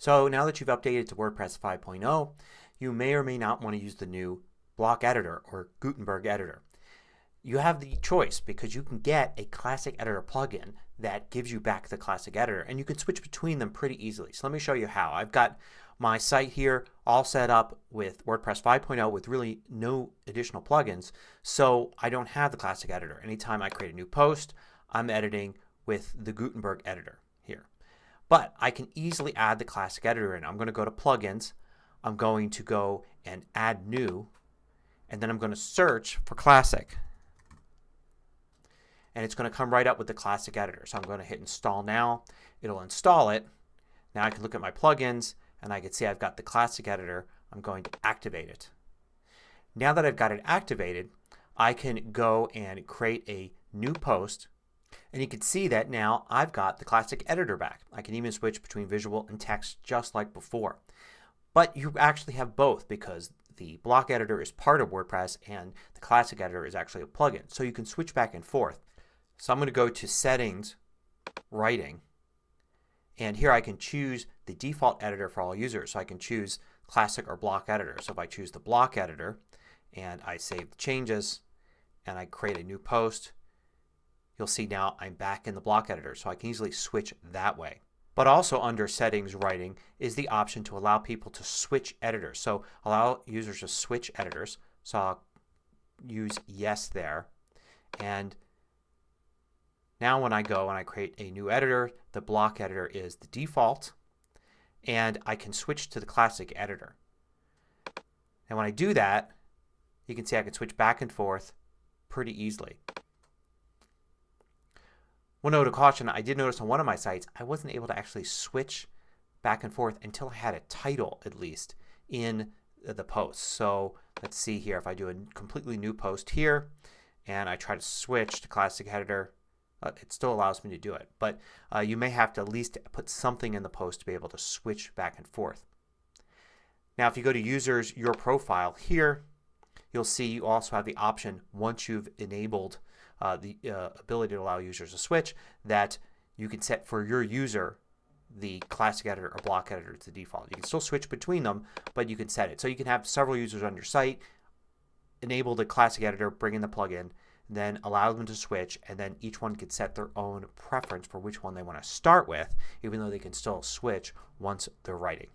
So now that you've updated to WordPress 5.0, you may or may not want to use the new block editor or Gutenberg editor. You have the choice because you can get a classic editor plugin that gives you back the classic editor and you can switch between them pretty easily. So let me show you how. I've got my site here all set up with WordPress 5.0 with really no additional plugins, so I don't have the classic editor. Anytime I create a new post, I'm editing with the Gutenberg editor here. But I can easily add the classic editor in. I'm going to go to plugins. I'm going to go and add new, and then I'm going to search for classic. And it's going to come right up with the classic editor. So I'm going to hit install now. It'll install it. Now I can look at my plugins and I can see I've got the classic editor. I'm going to activate it. Now that I've got it activated, I can go and create a new post. And you can see that now I've got the classic editor back. I can even switch between visual and text just like before. But you actually have both because the block editor is part of WordPress and the classic editor is actually a plugin. So you can switch back and forth. So I'm going to go to Settings, Writing, and here I can choose the default editor for all users. So I can choose classic or block editor. So if I choose the block editor and I save the changes and I create a new post, you'll see now I'm back in the block editor. So I can easily switch that way. But also under Settings, Writing is the option to allow people to switch editors. So allow users to switch editors. So I'll use yes there. And now when I go and I create a new editor, the block editor is the default and I can switch to the classic editor. And when I do that, you can see I can switch back and forth pretty easily. One note of caution, I did notice on one of my sites I wasn't able to actually switch back and forth until I had a title at least in the post. So let's see here, if I do a completely new post here and I try to switch to classic editor, it still allows me to do it. But you may have to at least put something in the post to be able to switch back and forth. Now if you go to Users, Your Profile here, you'll see you also have the option once you've enabled the ability to allow users to switch that you can set for your user the classic editor or block editor to the default. You can still switch between them, but you can set it. So you can have several users on your site, enable the classic editor, bring in the plugin, then allow them to switch, and then each one can set their own preference for which one they want to start with, even though they can still switch once they're writing.